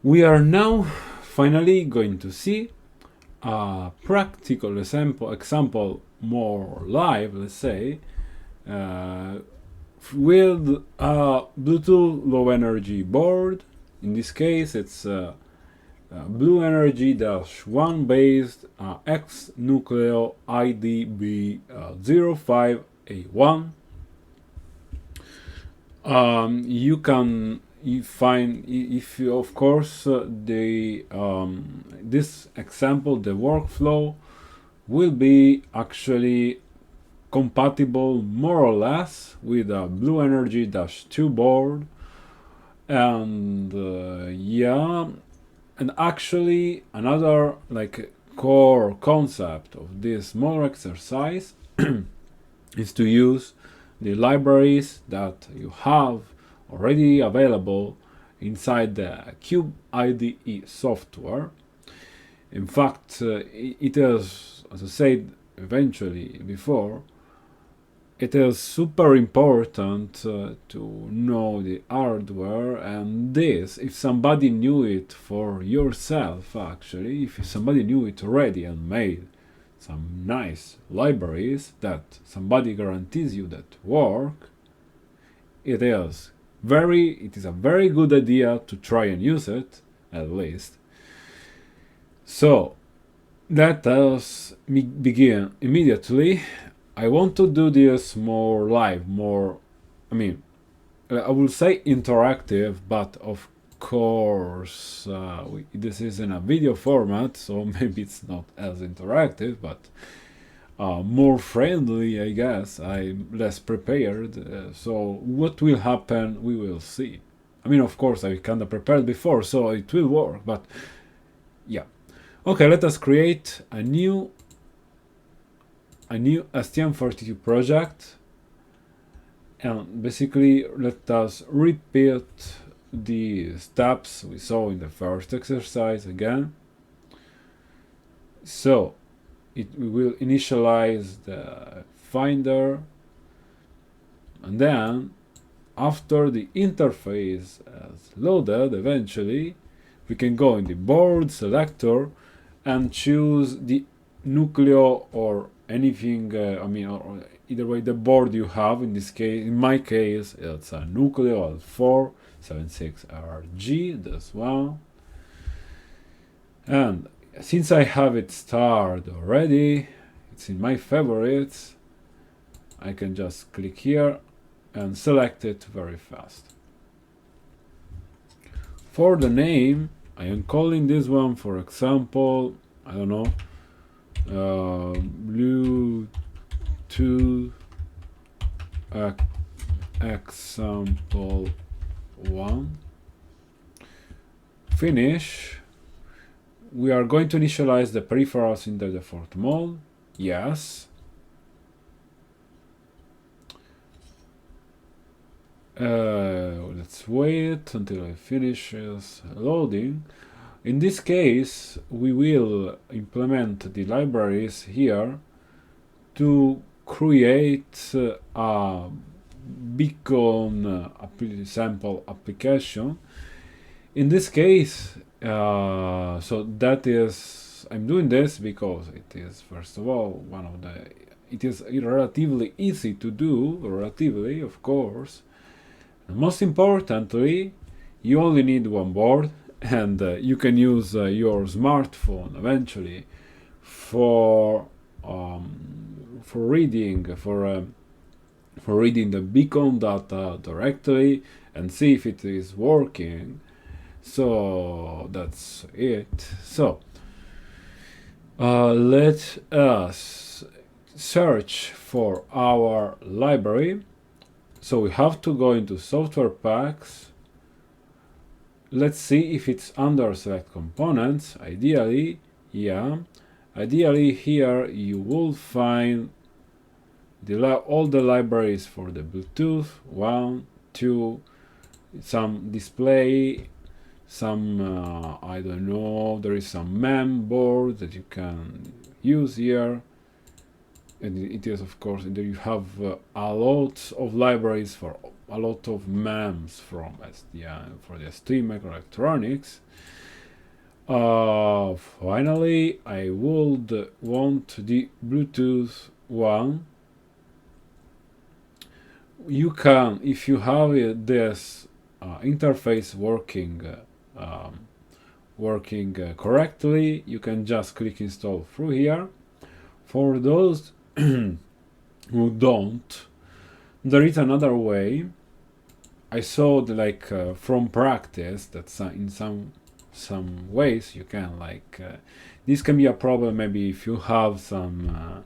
We are now finally going to see a practical example more live, let's say, with a Bluetooth low energy board. In this case, it's Blue Energy -1 based X Nucleo IDB05A1. You can find, if you, of course, this example, the workflow will be actually compatible more or less with a Blue Energy -2 board, and yeah, and actually another like core concept of this small exercise is to use the libraries that you have already available inside the Cube IDE software. In fact, it is, as I said eventually before, it is super important to know the hardware, and this, if somebody knew it for yourself, actually, if somebody knew it already and made some nice libraries that somebody guarantees you that work, it is a very good idea to try and use it, at least. So let us begin immediately. I want to do this more live, I will say interactive, but of course this is in a video format, so maybe it's not as interactive, but more friendly, I guess. I'm less prepared, so what will happen, we will see. Of course, I kinda prepared before, so it will work, but yeah. Okay, let us create a new STM32 project, and basically let us repeat the steps we saw in the first exercise again. So we will initialize the Finder, and then after the interface is loaded, eventually we can go in the board selector and choose the Nucleo or anything, or either way the board you have. In this case, in my case, it's a Nucleo L476RG, this one. And since I have it starred already, it's in my favorites, I can just click here and select it very fast. For the name, I am calling this one, for example, I don't know, Bluetooth example 1. Finish. We are going to initialize the peripherals in the default mode. Yes. Let's wait until it finishes loading. In this case, we will implement the libraries here to create a beacon sample application. In this case, so that is, I'm doing this because it is, first of all, it is relatively easy to do, relatively, of course. And most importantly, you only need one board, and you can use your smartphone eventually for reading the beacon data directly and see if it is working. So that's it. So let us search for our library. So we have to go into software packs. Let's see if it's under select components. Ideally, yeah. Ideally, here you will find all the libraries for the Bluetooth, 1, 2, some display, some, I don't know, there is some mem board that you can use here. and it is of course, there you have a lot of libraries for a lot of MEMS from STM for the ST microelectronics. Finally, I would want the Bluetooth one. You can, if you have this interface working correctly, you can just click install through here. For those who don't, there is another way. I saw from practice that in some ways you can this can be a problem maybe if you have some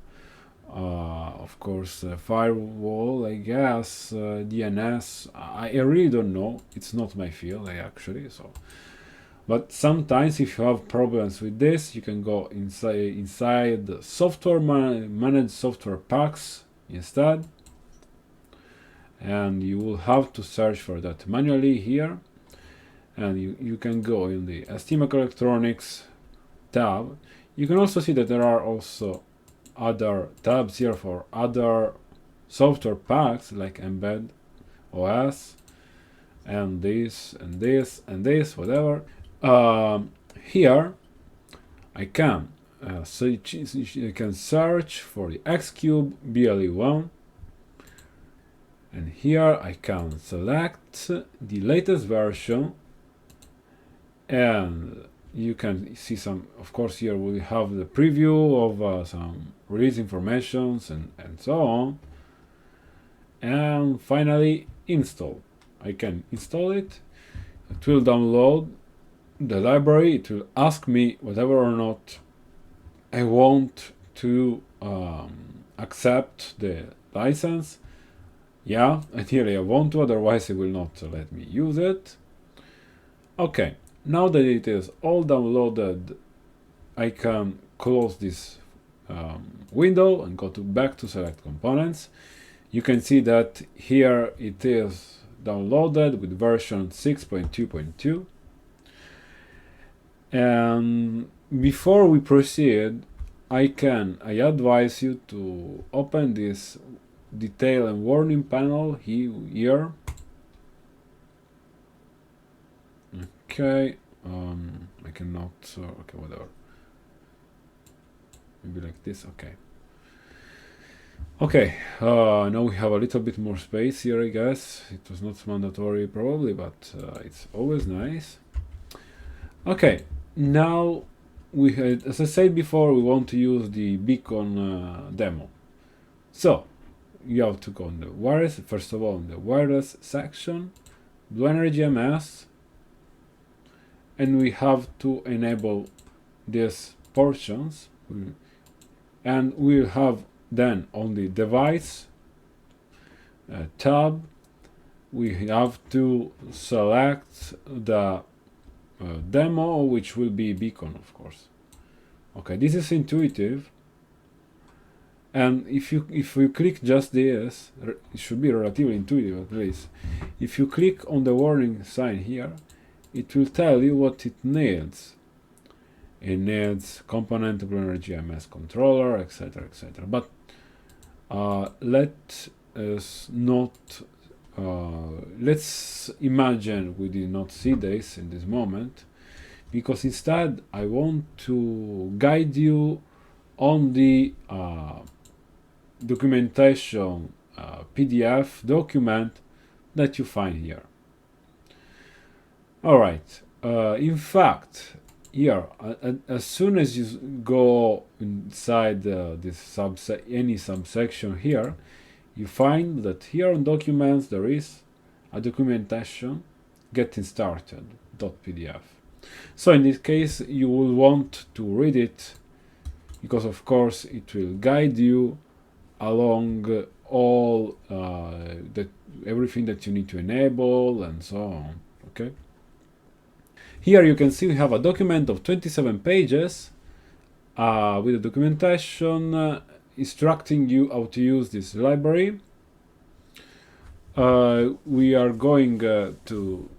of course firewall, I guess, DNS. I really don't know, it's not my field actually, so but sometimes if you have problems with this, you can go inside the software manage software packs instead, and you will have to search for that manually here, and you can go in the ST microelectronics tab. You can also see that there are also other tabs here for other software packs like embed OS and this and this and this, whatever. Here I can you can search for the Xcube BLE1, and here I can select the latest version, and you can see some, of course here we have the preview of some release informations and so on, and finally install. I can install it, it will download the library, it will ask me whether or not I want to accept the license. Yeah, ideally I want to, otherwise it will not let me use it. Okay, now that it is all downloaded, I can close this window and go back to select components. You can see that here it is downloaded with version 6.2.2. And before we proceed, I advise you to open this detail and warning panel here. Okay, I cannot, okay, whatever. Maybe like this, okay. Okay, now we have a little bit more space here, I guess. It was not mandatory probably, but it's always nice. Okay, now we had, as I said before, we want to use the beacon demo. So you have to go on the wireless, first of all, in the wireless section, Blue Energy MS, and we have to enable these portions, and we'll have then on the device tab, we have to select the demo, which will be beacon, of course. Okay, this is intuitive, and if you click just this, it should be relatively intuitive at least. If you click on the warning sign here, it will tell you what it needs. It needs component Blue Energy MS controller, etc., etc. But let's imagine we did not see this in this moment, because instead I want to guide you on the documentation PDF document that you find here. All right. In fact, here, as soon as you go inside this any subsection here, you find that here on documents there is a documentation getting started .pdf. So in this case you will want to read it, because of course it will guide you along all everything that you need to enable and so on. Okay. Here you can see we have a document of 27 pages with a documentation instructing you how to use this library. We are going to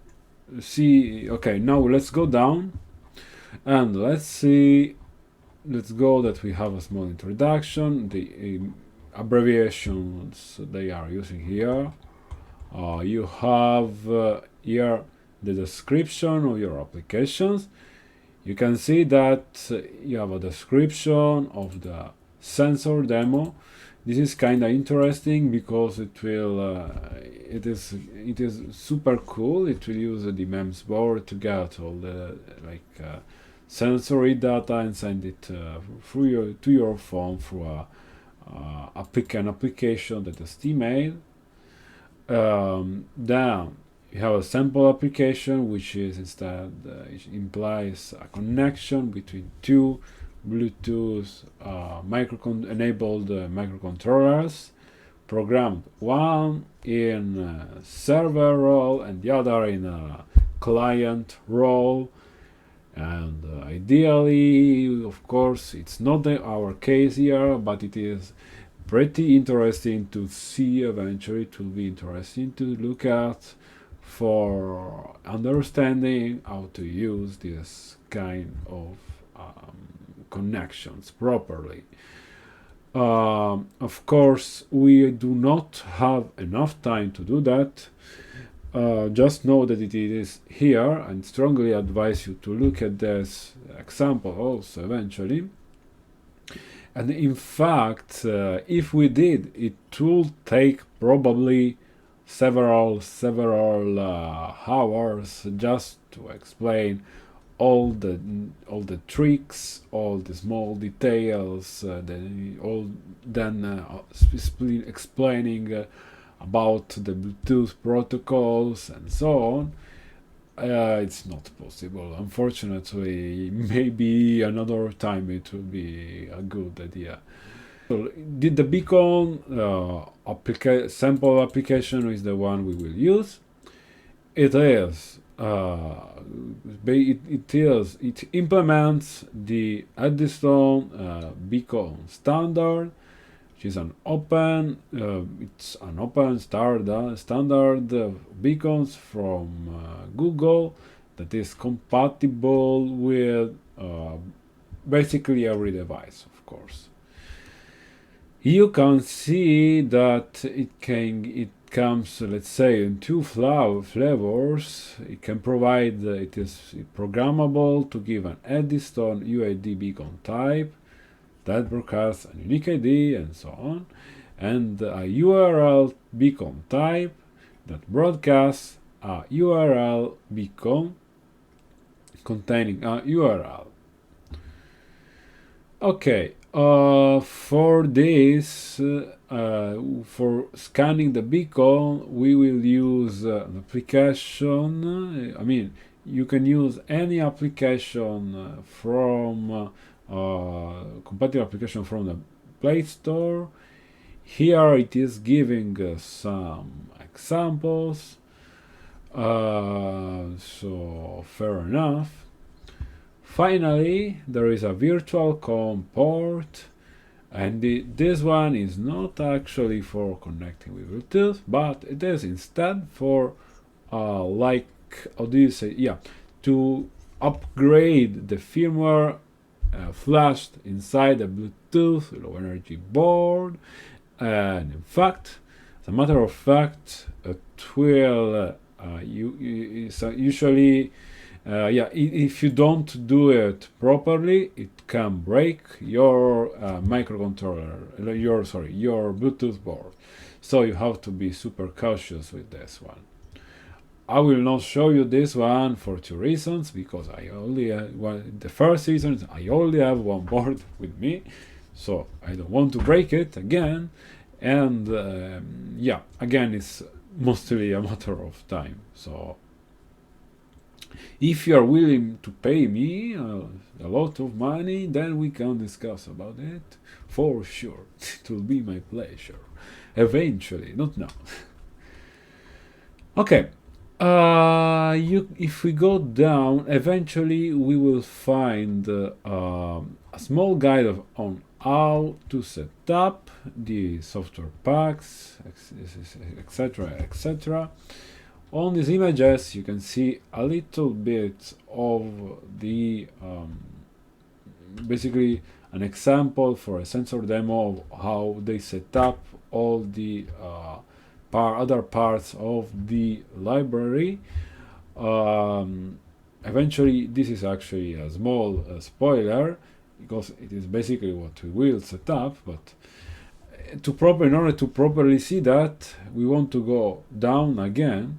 see, okay, now let's go down and let's see, let's go that we have a small introduction. abbreviations they are using here. You have here the description of your applications. You can see that you have a description of the sensor demo. This is kind of interesting because it is super cool. It will use the MEMS board to get all the sensory data and send it to your phone through an application that is email. Then you have a sample application, which is instead it implies a connection between two Bluetooth enabled microcontrollers, programmed one in server role and the other in a client role. And ideally, of course, it's not our case here, but it is pretty interesting to see. Eventually it will be interesting to look at for understanding how to use this kind of connections properly. Of course, we do not have enough time to do that. Just know that it is here, and strongly advise you to look at this example also eventually. And in fact, if we did, it will take probably several hours just to explain all the tricks, all the small details, explaining about the Bluetooth protocols and so on. It's not possible, unfortunately. Maybe another time it will be a good idea. So the beacon sample application is the one we will use. It implements the Edison beacon standard, which is an open standard beacons from Google that is compatible with basically every device, of course. You can see that it comes, let's say, in two flavors. It can provide, it is programmable to give an Edison UID beacon type that broadcasts a unique ID and so on, and a URL beacon type that broadcasts a URL beacon containing a URL. Okay, for this, for scanning the beacon, we will use an application. I mean, you can use any application from compatible application from the Play Store. Here it is giving some examples, so fair enough. Finally, there is a virtual COM port, and this one is not actually for connecting with Bluetooth, but it is instead for to upgrade the firmware flashed inside the Bluetooth low energy board. And in fact, as a matter of fact, it will usually if you don't do it properly, it can break your microcontroller, your Bluetooth board. So you have to be super cautious with this one. I will not show you this one for two reasons, because I only the first reason is I only have one board with me, so I don't want to break it again, and again, it's mostly a matter of time. So if you are willing to pay me a lot of money, then we can discuss about it for sure. It will be my pleasure eventually, not now. Okay. If we go down, eventually we will find a small guide on how to set up the software packs, etc. On these images, you can see a little bit of the basically an example for a sensor demo of how they set up all the other parts of the library. Eventually, this is actually a small spoiler, because it is basically what we will set up, but in order to properly see that, we want to go down again.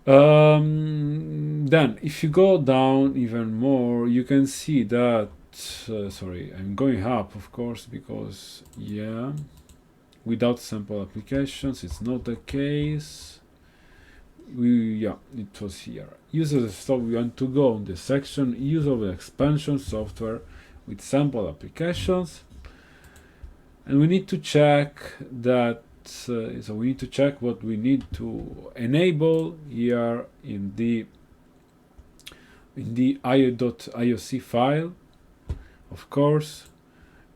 Then, if you go down even more, you can see that, sorry, I'm going up, of course, because, yeah, without sample applications, it's not the case. Yeah, it was here. Use of the stuff. We want to go on the section use of the expansion software with sample applications, and we need to check that. So we need to check what we need to enable here in the io.ioc file, of course,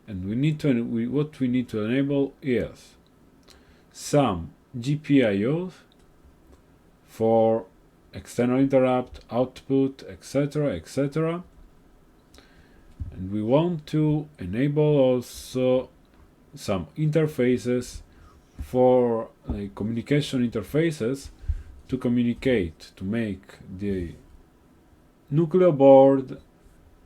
and what we need to enable is some GPIOs for external interrupt, output, etc., etc. And we want to enable also some interfaces for communication interfaces to communicate, to make the Nucleo board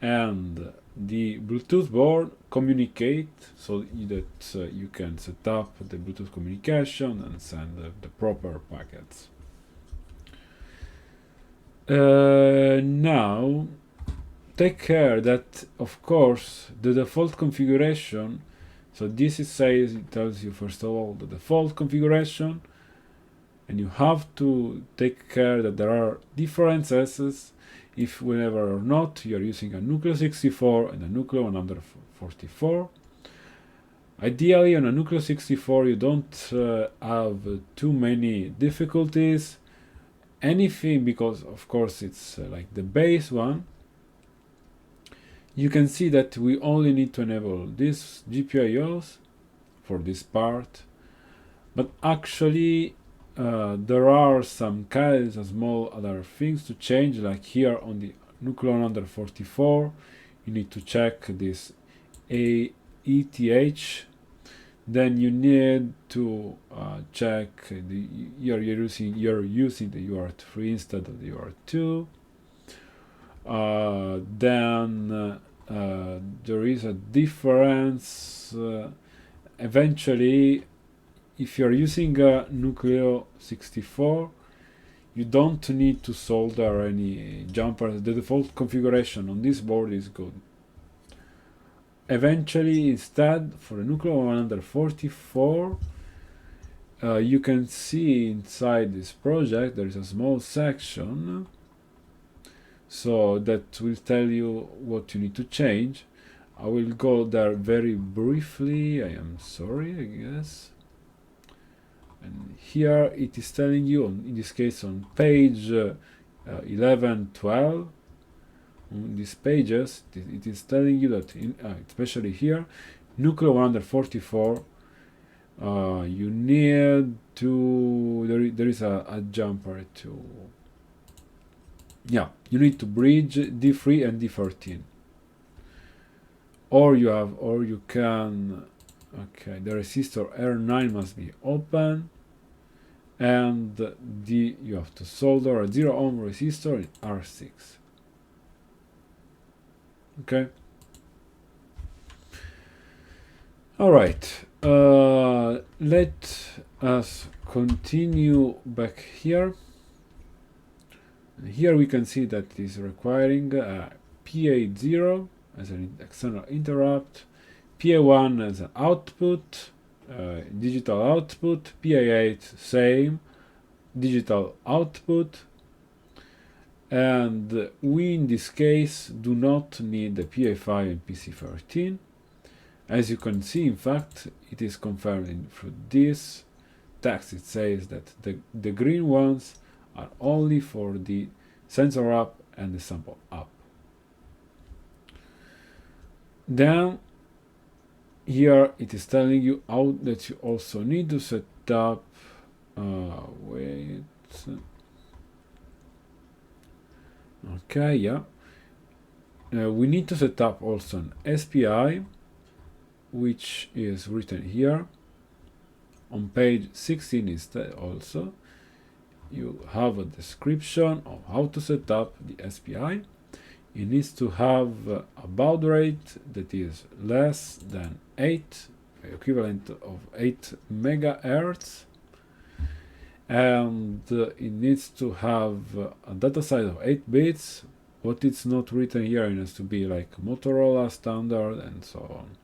and the Bluetooth board communicate, so that you can set up the Bluetooth communication and send the proper packets. Now, take care that, of course, the default configuration, so this it tells you first of all the default configuration, and you have to take care that there are differences if whenever or not you are using a Nucleo 64 and a Nucleo 144. Ideally, on a Nucleo 64 you don't have too many difficulties. Anything, because of course it's like the base one, you can see that we only need to enable these GPIOs for this part, but actually there are some kinds of small other things to change, like here on the Nucleo 144 you need to check this ETH. Then you need to check you're using the UART3 instead of the UART2. Then there is a difference. Eventually, if you're using a Nucleo 64, you don't need to solder any jumpers. The default configuration on this board is good. Eventually, instead, for the Nucleo 144, you can see inside this project there is a small section, so that will tell you what you need to change. I will go there very briefly. I am sorry, I guess. And here it is telling you, in this case on page 11, 12, on these pages, it is telling you that, especially here, Nucleo 144, you need to, there is a jumper to, you need to bridge D3 and D13. Or you can, okay, the resistor R9 must be open, and you have to solder a 0 ohm resistor in R6. Okay. All right. Let us continue back here. Here we can see that it is requiring PA0 as an external interrupt, PA1 as an output, digital output, PA8 same, digital output, and we in this case do not need the PA5 and PC13. As you can see, in fact, it is confirmed through this text. It says that the green ones are only for the sensor up and the sample up. Then here it is telling you that you also need to set up we need to set up also an SPI, which is written here on page 16 instead. Also you have a description of how to set up the SPI. It needs to have a baud rate that is less than 8, equivalent of 8 megahertz, and it needs to have a data size of 8 bits. What it's not written here, it has to be like Motorola standard and so on.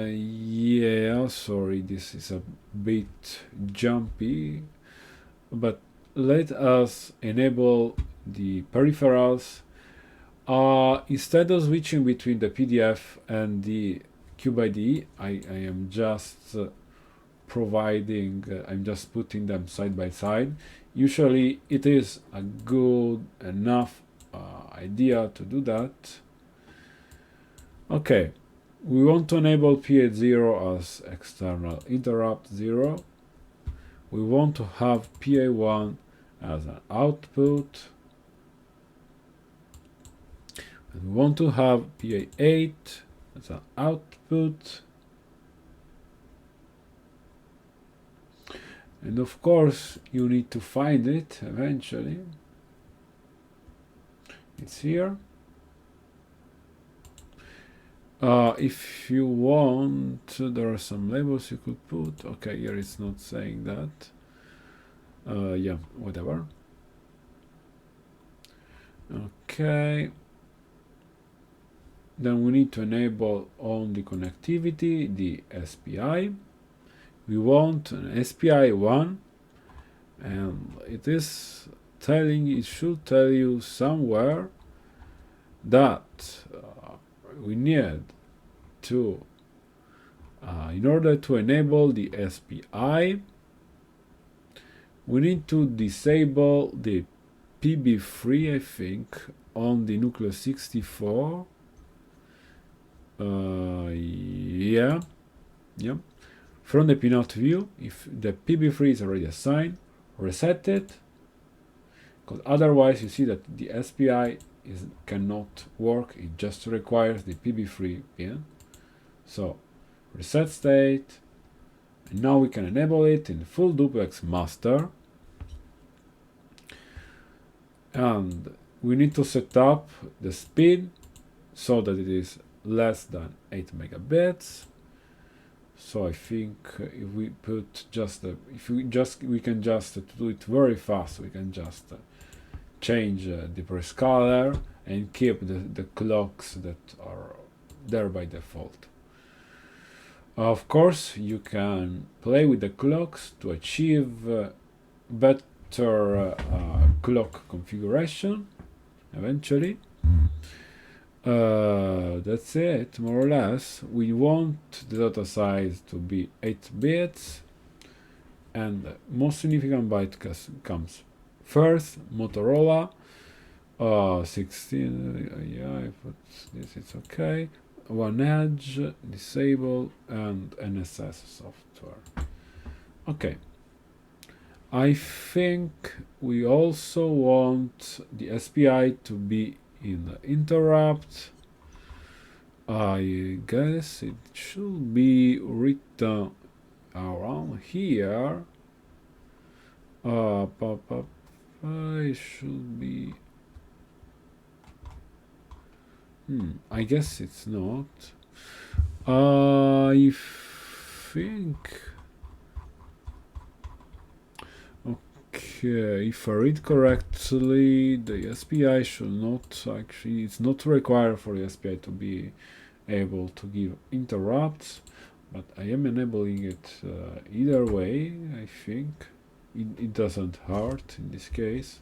Yeah, sorry, this is a bit jumpy, but let us enable the peripherals. Instead of switching between the PDF and the CubeIDE, I am just providing, I'm just putting them side by side. Usually it is a good enough idea to do that. Okay, we want to enable PA0 as external interrupt 0. We want to have PA1 as an output. And we want to have PA8 as an output. And of course, you need to find it eventually. It's here. If you want, there are some labels you could put. Okay, here it's not saying that. Yeah, whatever. Okay. Then we need to enable on the connectivity, the SPI. We want an SPI 1, and it should tell you somewhere that we need to, in order to enable the SPI, we need to disable the PB3, I think, on the Nucleus 64. Yeah. From the pinout view, if the PB3 is already assigned, reset it, because otherwise you see that the SPI cannot work. It just requires the PB3 pin. So reset state, and now we can enable it in full duplex master. And we need to set up the speed so that it is less than 8 megabits. So I think if we put just we can just do it very fast. We can just change the prescaler and keep the clocks that are there by default. Of course, you can play with the clocks to achieve better clock configuration eventually. That's it, more or less. We want the data size to be 8 bits, and the most significant byte comes first. Motorola 16, yeah, I put this, it's okay. One edge, disable, and NSS software. Okay. I think we also want the SPI to be in the interrupt. I guess it should be written around here. It should be. I guess it's not. I think. Okay, if I read correctly, the SPI should not actually, it's not required for the SPI to be able to give interrupts, but I am enabling it either way. I think it doesn't hurt in this case.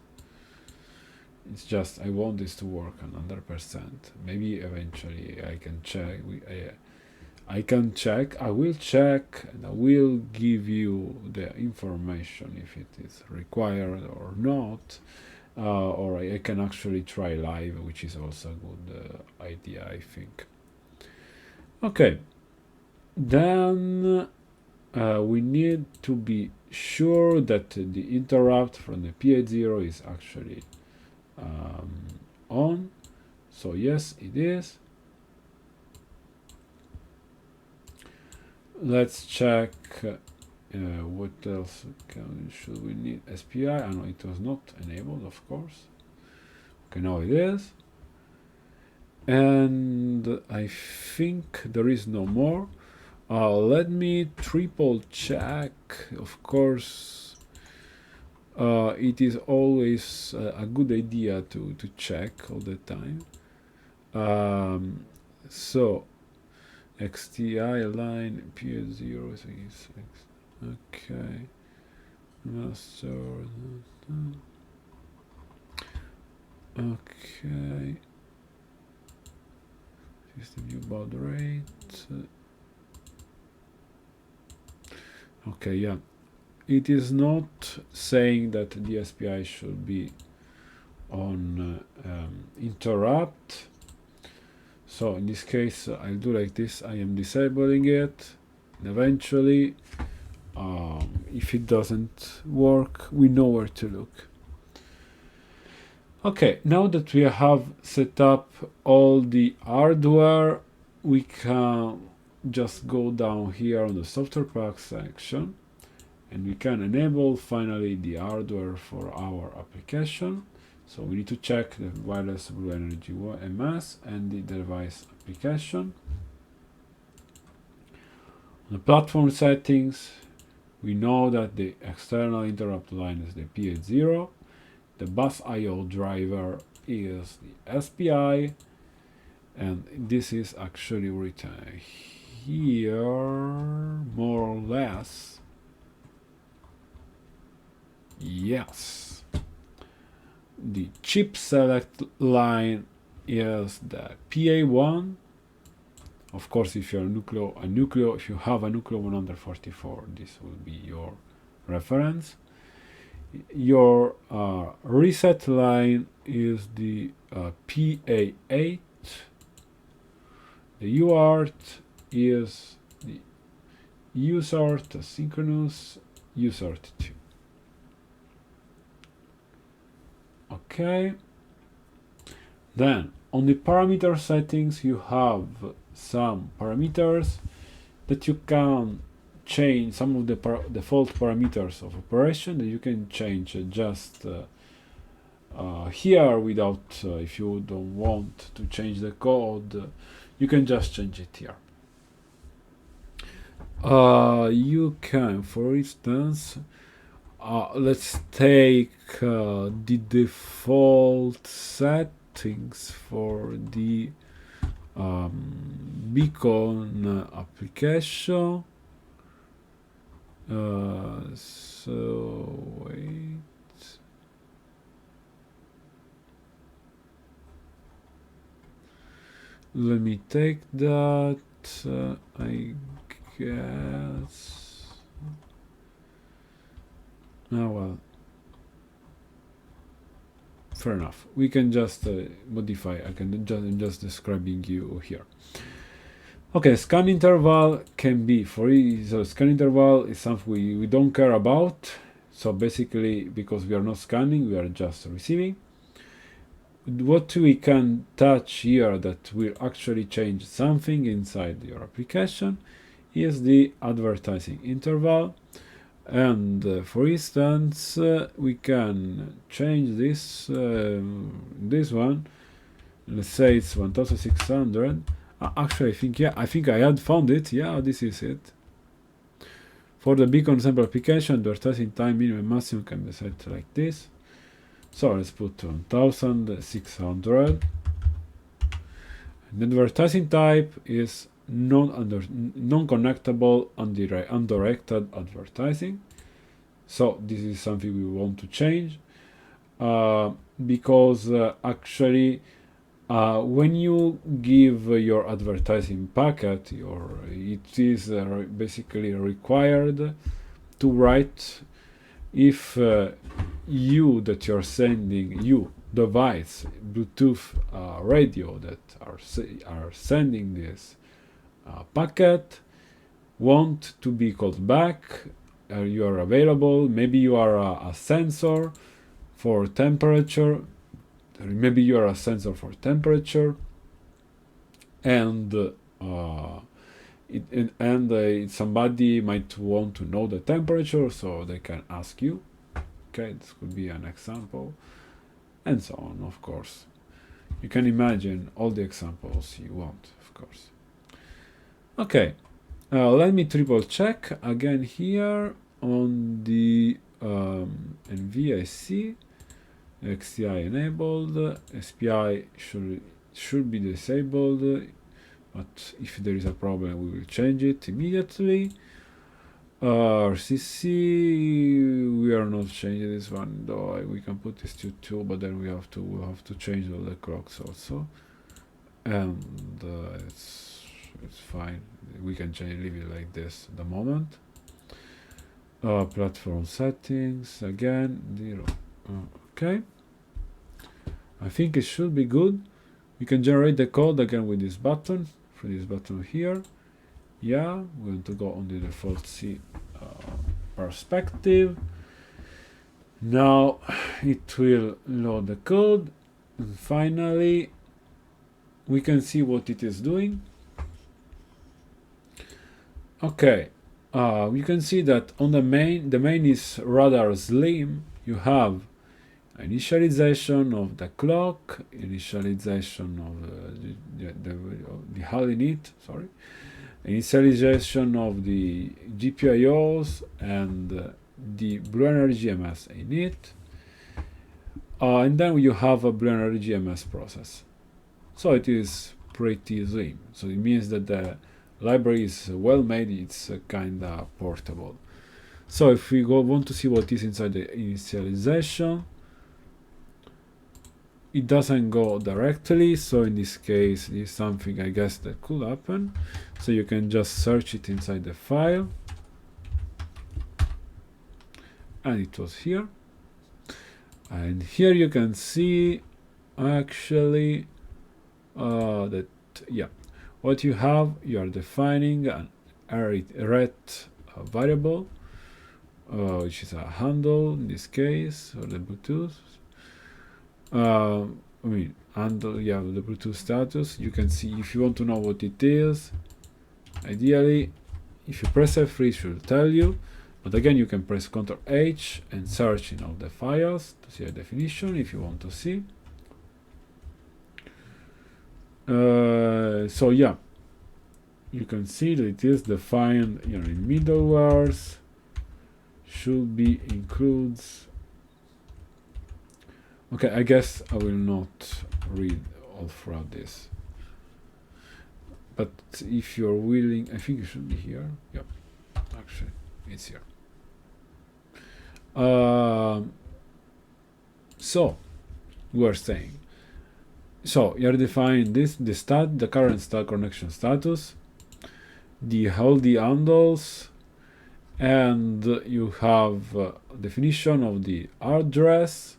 It's just I want this to work 100%. Maybe eventually I can check. I can check. I will check, and I will give you the information if it is required or not. Or I can actually try live, which is also a good idea, I think. Okay. Then we need to be sure that the interrupt from the PA0 is actually on. So yes, it is. Let's check what else should we need. SPI, I know it was not enabled, of course. Okay, now it is. And I think there is no more. Let me triple check. Of course, it is always a good idea to check all the time. So XTI line PS0 is okay. Master. Okay. System view baud rate. Okay, yeah. It is not saying that the SPI should be on interrupt. So in this case, I'll do like this. I am disabling it. And eventually, if it doesn't work, we know where to look. Okay, now that we have set up all the hardware, we can just go down here on the software pack section, and we can enable finally the hardware for our application. So we need to check the wireless Blue Energy MS and the device application. On the platform settings, we know that the external interrupt line is the PH0. The bus I/O driver is the SPI, and this is actually written here more or less. Yes. The chip select line is the PA1. Of course, if you're if you have a Nucleo 144, this will be your reference. Your reset line is the PA8. The UART is the USART asynchronous USART2. Okay. Then on the parameter settings, you have some parameters that you can change, some of the default parameters of operation that you can change just here without, if you don't want to change the code, you can just change it here. You can, for instance, let's take the default settings for the beacon application. So wait. Let me take that. I guess. Oh well. Fair enough. We can just modify. I'm just describing you here. Okay, scan interval can be so scan interval is something we don't care about. So basically, because we are not scanning, we are just receiving. What we can touch here that will actually change something inside your application is the advertising interval. And for instance, we can change this this one. Let's say it's 1600. Actually, I think I had found it. Yeah, this is it. For the beacon sample application, the advertising time minimum and maximum can be set like this. So let's put 1600. The advertising type is non-connectable undirected advertising. So this is something we want to change because actually when you give your advertising packet, it is basically required to write if you that you're sending, device, Bluetooth radio that are sending this packet want to be called back, you are available, maybe you are a sensor for temperature, maybe you are a sensor for temperature, and somebody might want to know the temperature, so they can ask you. Okay, this could be an example, and so on. Of course, you can imagine all the examples you want, of course. Okay, let me triple check again here on the NVIC. XCI enabled, SPI should be disabled, but if there is a problem we will change it immediately. RCC, we are not changing this one, though we can put this to 2, but then we'll have to change all the clocks also, and it's fine, we can leave it like this at the moment. Platform settings, again 0. Okay, I think it should be good. We can generate the code again with this button, through this button here. Yeah, we're going to go on the default C perspective. Now it will load the code, and finally we can see what it is doing. Okay, you can see that on the main is rather slim. You have initialization of the clock, initialization of the HAL init, initialization of the GPIOs and the Blue Energy MS init, and then you have a Blue Energy MS process. So it is pretty slim. So it means that the library is well made, it's kinda portable. So if we want to see what is inside the initialization, it doesn't go directly, so in this case this is something I guess that could happen. So you can just search it inside the file, and it was here, and here you can see actually that what you have, you are defining an array variable, which is a handle in this case, or the Bluetooth. Handle, the Bluetooth status. You can see if you want to know what it is. Ideally, if you press F3, it should tell you. But again, you can press Ctrl H and search in all the files to see a definition if you want to see. So yeah, you can see that it is defined in middlewares. Should be includes. Okay, I guess I will not read all throughout this. But if you're willing, I think it should be here. Yep, actually, it's here. So we're saying. So you're defining this, the current connection status, all the handles, and you have definition of the address,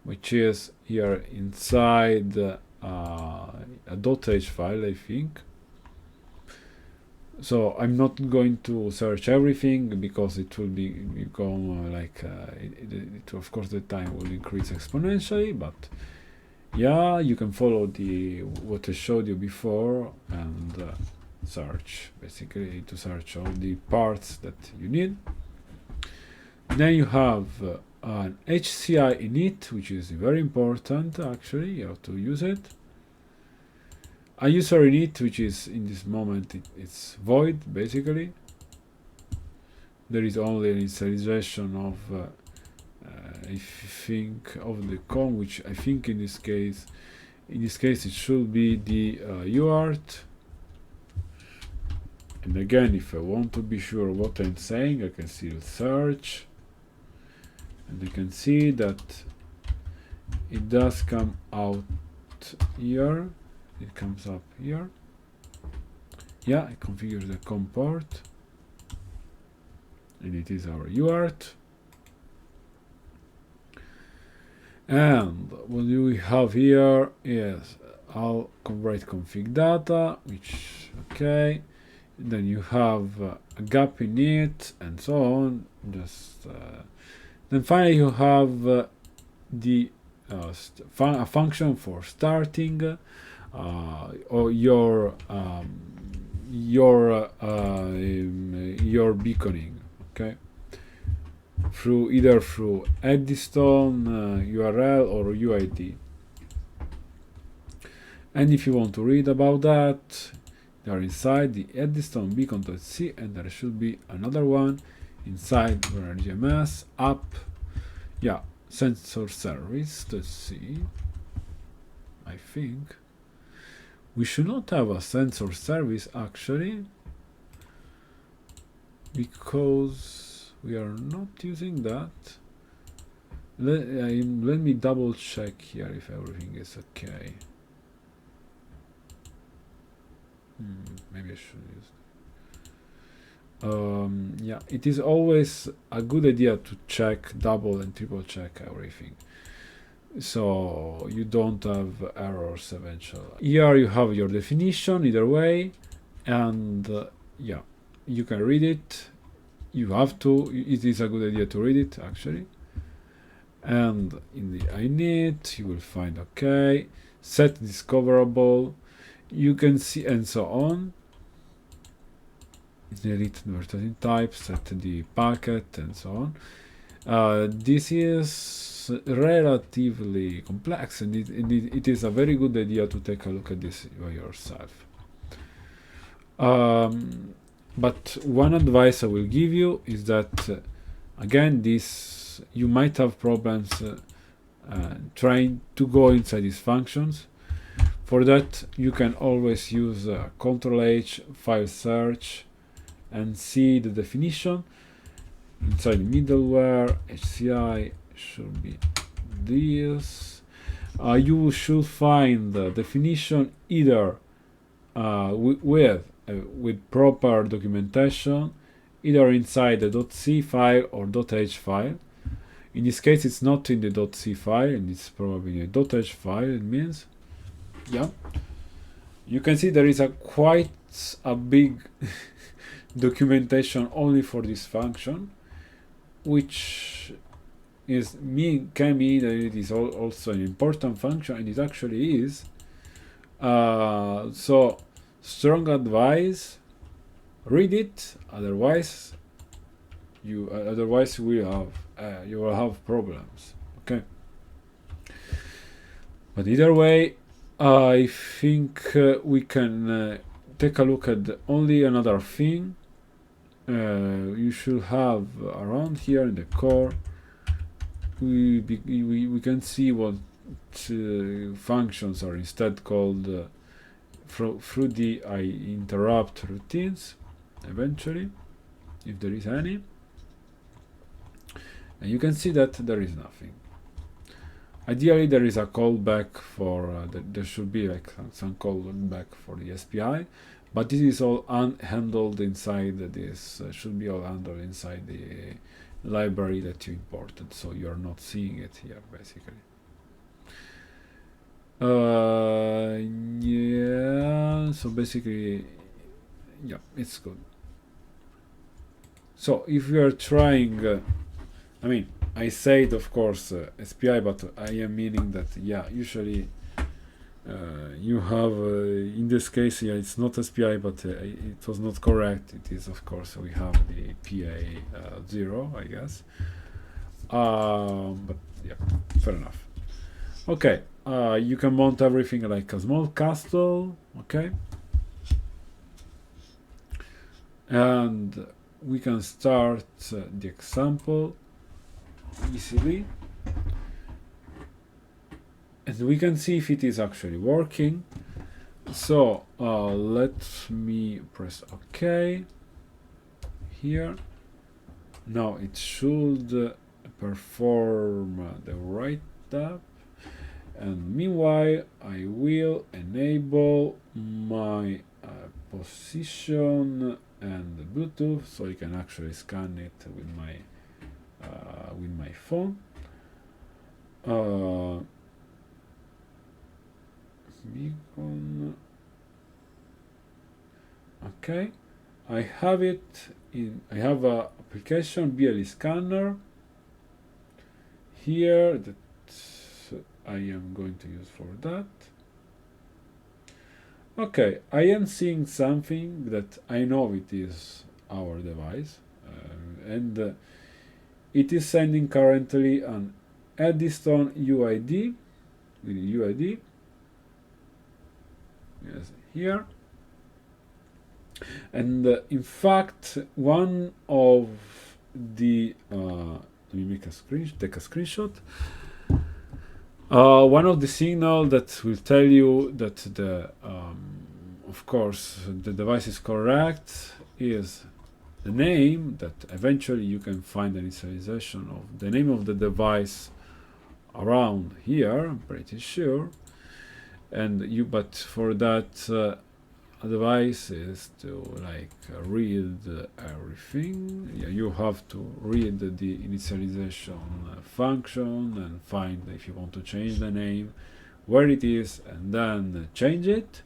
which is here inside a .h file, I think. So I'm not going to search everything because it will become of course the time will increase exponentially, but yeah, you can follow what I showed you before and search, basically to search all the parts that you need. Then you have an HCI init, which is very important actually, you have to use it. A user init, which is in this moment it's void basically. There is only an initialization of I think of the com, which I think in this case it should be the UART. And again, if I want to be sure what I'm saying, I can still search, and you can see that it does come out here. It comes up here. Yeah, I configure the COM port, and it is our UART. And what do we have here is I'll write config data, which okay. Then you have a gap in it, and so on. Then finally you have the a function for starting or your beaconing, okay, either through Eddystone URL or UID. And if you want to read about that, they are inside the Eddystone beacon.c, and there should be another one inside RGMS app. Yeah, sensor service. Let's see. I think we should not have a sensor service actually, because we are not using that. Let me double check here if everything is okay. Maybe I should use. Yeah, it is always a good idea to check, double and triple check everything, so you don't have errors eventually. Here you have your definition either way, and yeah, you can read it. You have to. It is a good idea to read it actually. And in the init, you will find okay, set discoverable. You can see, and so on. Delete advertising type, set the packet, and so on. This is relatively complex, and it is a very good idea to take a look at this by yourself. But one advice I will give you is that, again, you might have problems trying to go inside these functions. For that, you can always use Ctrl-H, file search, and see the definition. Inside middleware, HCI should be this. You should find the definition either with proper documentation, either inside the .c file or .h file. In this case, it's not in the .c file, and it's probably a .h file. It means, yeah, you can see there is quite a big documentation only for this function, which can mean that it is also an important function, and it actually is. So strong advice: read it, otherwise you will have problems. Okay. But either way, I think we can take a look at only another thing. You should have around here in the core. We can see what functions are instead called through the interrupt routines eventually, if there is any. And you can see that there is nothing. Ideally, there is a callback for there should be like some callback for the SPI, but this is all handled inside this. Should be all handled inside the library that you imported, so you are not seeing it here basically. Yeah. So basically, yeah, it's good. So if you are trying, I mean, I said, of course, SPI, but I am meaning that, yeah, usually you have, in this case, yeah, it's not SPI, but it was not correct. It is, of course, we have the PA 0, I guess. But yeah, fair enough. Okay, you can mount everything like a small castle, okay? And we can start the example easily, and we can see if it is actually working. So let me press OK here. Now it should perform the write-up, and meanwhile I will enable my position and the Bluetooth, so you can actually scan it with my phone. Beacon. Okay, I have it in. I have a application BLE scanner here that I am going to use for that. Okay, I am seeing something that I know it is our device, and it is sending currently an Eddystone UID with UID. Yes, here. And in fact, one of the let me take a screenshot. One of the signals that will tell you that the of course the device is correct is the name, that eventually you can find an initialization of the name of the device around here, I'm pretty sure. And but for that device is to like read everything. Yeah, you have to read the initialization function and find, if you want to change the name, where it is, and then change it.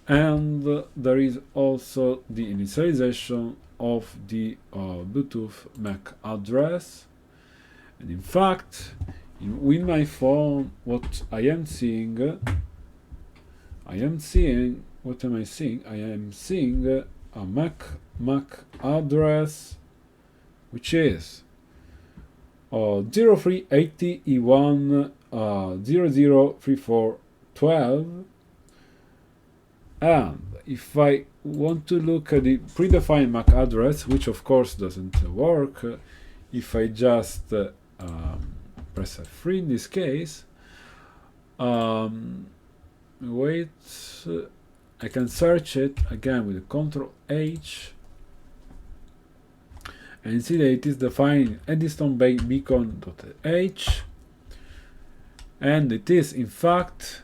And there is also the initialization of the Bluetooth MAC address. And in fact, with my phone, what I am seeing, what am I seeing? I am seeing a MAC address which is 0380E1 003412. And if I want to look at the predefined MAC address, which of course doesn't work, if I just press F3 in this case, wait, I can search it again with a Ctrl H and see that it is defined Eddystone beacon.h, and it is in fact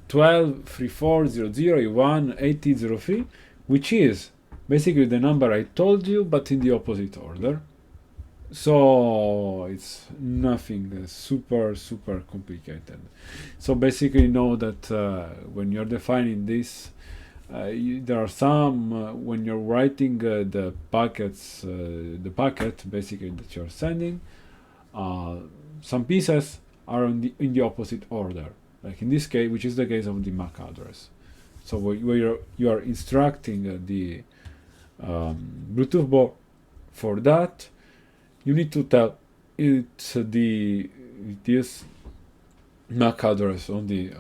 123400E18003, which is basically the number I told you, but in the opposite order. So it's nothing super complicated. So basically know that when you're defining this, there are some when you're writing the packets, the packet basically that you're sending, some pieces are in the opposite order, like in this case, which is the case of the MAC address. So where you are instructing the Bluetooth board for that, you need to tell it this MAC address on the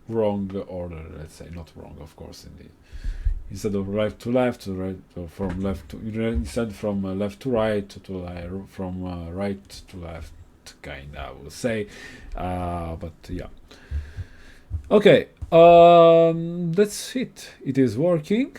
wrong order. Let's say not wrong, of course. Instead of right to left, to right, or from left to instead from left to right, to from right to left, kind of, I will say. But yeah. Okay, that's it. It is working.